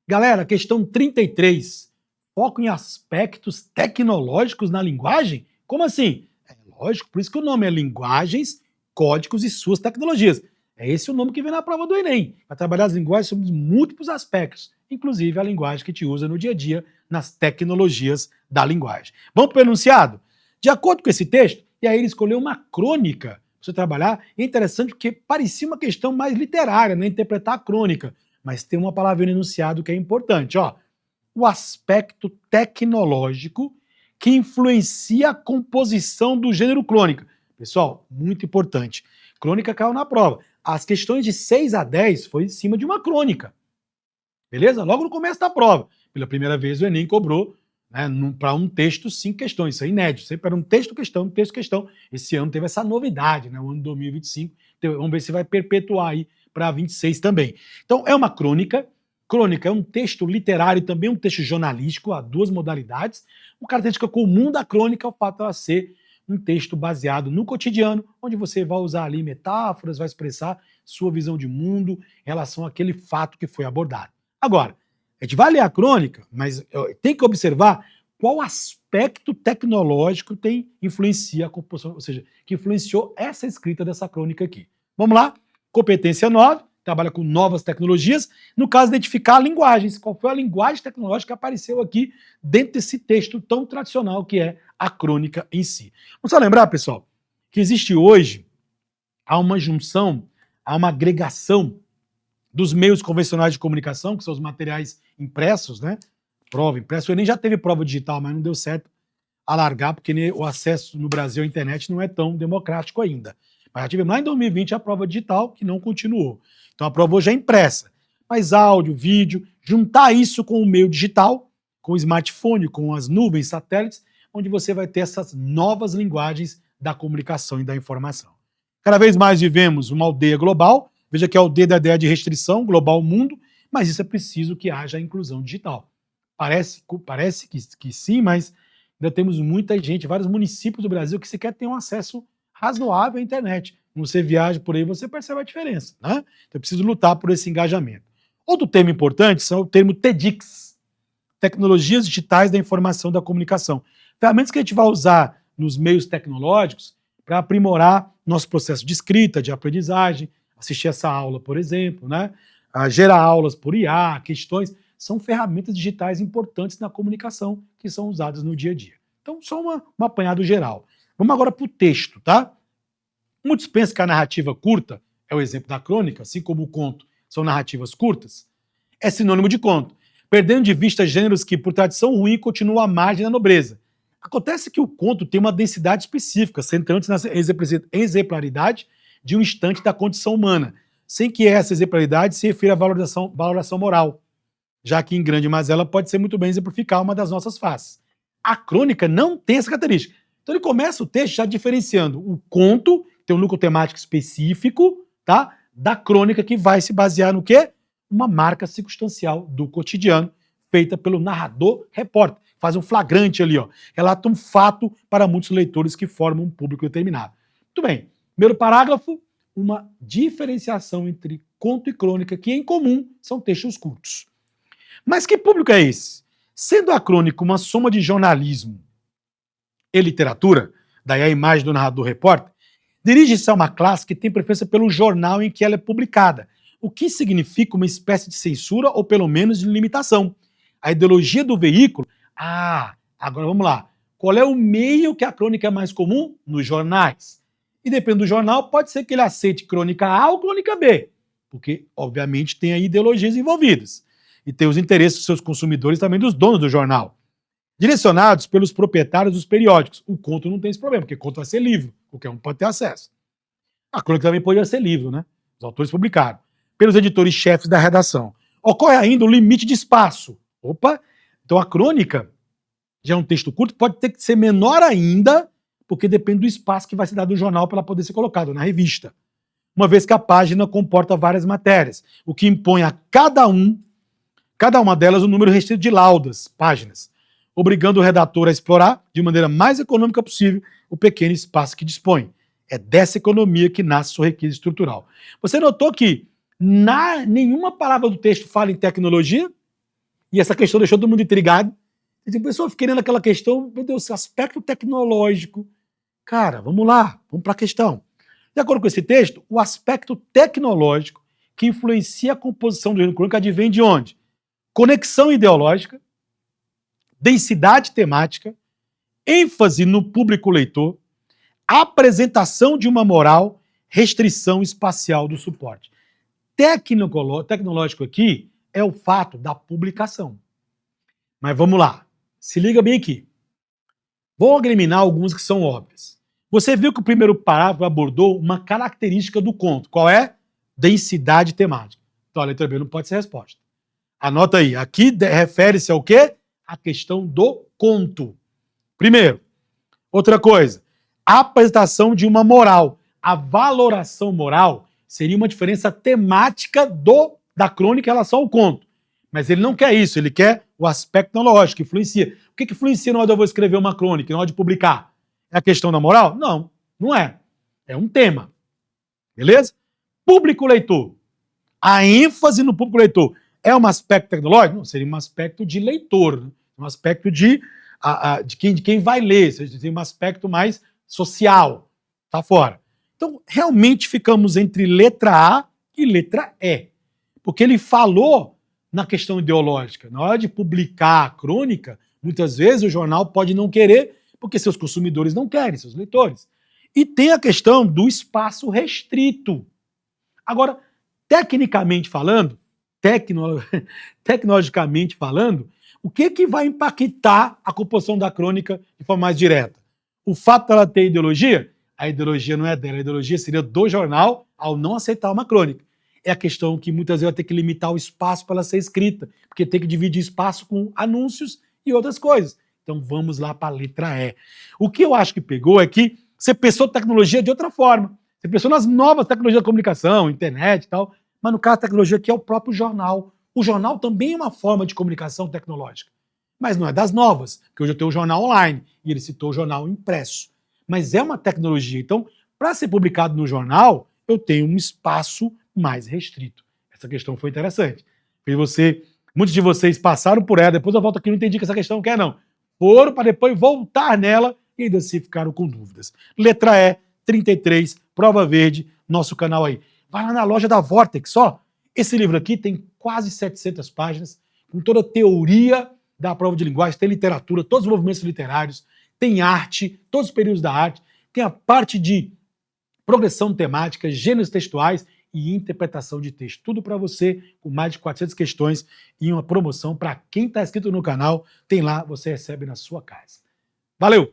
Galera, questão 33. Foco em aspectos tecnológicos na linguagem? Como assim? É lógico, por isso que o nome é Linguagens, Códigos e Suas Tecnologias. É esse o nome que vem na prova do Enem. Para trabalhar as linguagens sobre múltiplos aspectos, inclusive a linguagem que te usa no dia a dia nas tecnologias da linguagem. Vamos para o enunciado? De acordo com esse texto, e aí ele escolheu uma crônica para você trabalhar. É interessante porque parecia uma questão mais literária, né? Interpretar a crônica. Mas tem uma palavra no enunciado que é importante, ó. O aspecto tecnológico que influencia a composição do gênero crônica. Pessoal, muito importante. Crônica caiu na prova. As questões de 6 a 10 foi em cima de uma crônica. Beleza? Logo no começo da prova. Pela primeira vez o Enem cobrou, né, para um texto 5 questões. Isso é inédito. Sempre era um texto-questão, um texto-questão. Esse ano teve essa novidade, né? O ano 2025. Então, vamos ver se vai perpetuar aí para 26 também. Então, é uma crônica. Crônica é um texto literário e também um texto jornalístico, há duas modalidades. Uma característica comum da crônica é o fato de ela ser um texto baseado no cotidiano, onde você vai usar ali metáforas, vai expressar sua visão de mundo em relação àquele fato que foi abordado. Agora, a gente vai ler a crônica, mas tem que observar qual aspecto tecnológico influencia a composição, ou seja, que influenciou essa escrita dessa crônica aqui. Vamos lá? Competência 9, trabalha com novas tecnologias. No caso, identificar linguagens. Qual foi a linguagem tecnológica que apareceu aqui dentro desse texto tão tradicional que é a crônica em si. Vamos só lembrar, pessoal, que existe hoje uma junção, uma agregação dos meios convencionais de comunicação, que são os materiais impressos, né? Prova impressa. O Enem já teve prova digital, mas não deu certo alargar, porque o acesso no Brasil à internet não é tão democrático ainda. Mas já tivemos lá em 2020 a prova digital, que não continuou. Então a prova hoje é impressa. Mas áudio, vídeo, juntar isso com o meio digital, com o smartphone, com as nuvens, satélites, onde você vai ter essas novas linguagens da comunicação e da informação. Cada vez mais vivemos uma aldeia global. Veja que a aldeia da ideia de restrição, global mundo, mas isso é preciso que haja a inclusão digital. Parece que sim, mas ainda temos muita gente, vários municípios do Brasil que sequer têm um acesso razoável à internet. Quando você viaja por aí, você percebe a diferença, né? Então é preciso lutar por esse engajamento. Outro tema importante são o termo TEDx, Tecnologias Digitais da Informação e da Comunicação. Ferramentas que a gente vai usar nos meios tecnológicos para aprimorar nosso processo de escrita, de aprendizagem, assistir essa aula, por exemplo, né? Gerar aulas por IA, questões, são ferramentas digitais importantes na comunicação que são usadas no dia a dia. Então, só um apanhado geral. Vamos agora para o texto, tá? Muitos pensam que a narrativa curta é o exemplo da crônica, assim como o conto são narrativas curtas, é sinônimo de conto, perdendo de vista gêneros que, por tradição ruim, continuam à margem da nobreza. Acontece que o conto tem uma densidade específica, centrando-se na exemplaridade de um instante da condição humana, sem que essa exemplaridade se refira à valoração moral, já que em grande mazela pode ser muito bem exemplificar uma das nossas faces. A crônica não tem essa característica. Então ele começa o texto já diferenciando o conto, tem um núcleo temático específico, tá? Da crônica, que vai se basear no quê? Uma marca circunstancial do cotidiano, feita pelo narrador repórter. Faz um flagrante ali, ó. Relata um fato para muitos leitores que formam um público determinado. Muito bem. Primeiro parágrafo, uma diferenciação entre conto e crônica, que em comum são textos curtos. Mas que público é esse? Sendo a crônica uma soma de jornalismo e literatura, daí a imagem do narrador repórter, dirige-se a uma classe que tem preferência pelo jornal em que ela é publicada, o que significa uma espécie de censura ou pelo menos de limitação. A ideologia do veículo... agora vamos lá. Qual é o meio que a crônica é mais comum? Nos jornais. E dependendo do jornal, pode ser que ele aceite crônica A ou crônica B, porque, obviamente, tem aí ideologias envolvidas. E tem os interesses dos seus consumidores, também dos donos do jornal, direcionados pelos proprietários dos periódicos. O conto não tem esse problema, porque conto vai ser livro, qualquer um pode ter acesso. A crônica também poderia ser livro, né? Os autores publicaram. Pelos editores-chefes da redação. Ocorre ainda o limite de espaço. Então a crônica já é um texto curto, pode ter que ser menor ainda, porque depende do espaço que vai ser dado no jornal para ela poder ser colocado na revista. Uma vez que a página comporta várias matérias, o que impõe a cada uma delas um número restrito de laudas, páginas, obrigando o redator a explorar, de maneira mais econômica possível, o pequeno espaço que dispõe. É dessa economia que nasce sua riqueza estrutural. Você notou que nenhuma palavra do texto fala em tecnologia? E essa questão deixou todo mundo intrigado. E a pessoa fica querendo aquela questão, meu Deus, aspecto tecnológico. Cara, vamos lá, vamos para a questão. De acordo com esse texto, o aspecto tecnológico que influencia a composição do gênero crônico advém de onde? Conexão ideológica, densidade temática, ênfase no público leitor, apresentação de uma moral, restrição espacial do suporte. Tecnológico aqui é o fato da publicação. Mas vamos lá, se liga bem aqui. Vou eliminar alguns que são óbvios. Você viu que o primeiro parágrafo abordou uma característica do conto. Qual é? Densidade temática. Então a letra B não pode ser resposta. Anota aí, aqui refere-se ao quê? A questão do conto. Primeiro. Outra coisa, a apresentação de uma moral. A valoração moral seria uma diferença temática da crônica em relação ao conto. Mas ele não quer isso, ele quer o aspecto tecnológico, que influencia. O que influencia na hora de eu vou escrever uma crônica, na hora de publicar? É a questão da moral? Não, não é. É um tema. Beleza? Público leitor. A ênfase no público leitor é um aspecto tecnológico? Não, seria um aspecto de leitor, né? Um aspecto de quem vai ler, seria um aspecto mais social. Tá fora. Então, realmente ficamos entre letra A e letra E. Porque ele falou na questão ideológica. Na hora de publicar a crônica, muitas vezes o jornal pode não querer, porque seus consumidores não querem, seus leitores. E tem a questão do espaço restrito. Agora, tecnicamente falando, tecnologicamente falando, o que vai impactar a composição da crônica de forma mais direta? O fato dela ter ideologia? A ideologia não é dela, a ideologia seria do jornal ao não aceitar uma crônica. É a questão que muitas vezes vai ter que limitar o espaço para ela ser escrita, porque tem que dividir espaço com anúncios e outras coisas. Então vamos lá para a letra E. O que eu acho que pegou é que você pensou tecnologia de outra forma. Você pensou nas novas tecnologias da comunicação, internet e tal, mas no caso a tecnologia aqui é o próprio jornal. O jornal também é uma forma de comunicação tecnológica, mas não é das novas, porque hoje eu tenho o jornal online, e ele citou o jornal impresso. Mas é uma tecnologia. Então, para ser publicado no jornal, eu tenho um espaço mais restrito. Essa questão foi interessante. Muitos de vocês passaram por ela, depois eu volto aqui e não entendi que essa questão quer, não. Foram para depois voltar nela e ainda se ficaram com dúvidas. Letra E, 33, prova verde, nosso canal aí. Vai lá na loja da Vortex, ó. Esse livro aqui tem quase 700 páginas, com toda a teoria da prova de linguagem, tem literatura, todos os movimentos literários, tem arte, todos os períodos da arte, tem a parte de progressão temática, gêneros textuais e interpretação de texto. Tudo para você, com mais de 400 questões e uma promoção para quem está inscrito no canal. Tem lá, você recebe na sua casa. Valeu!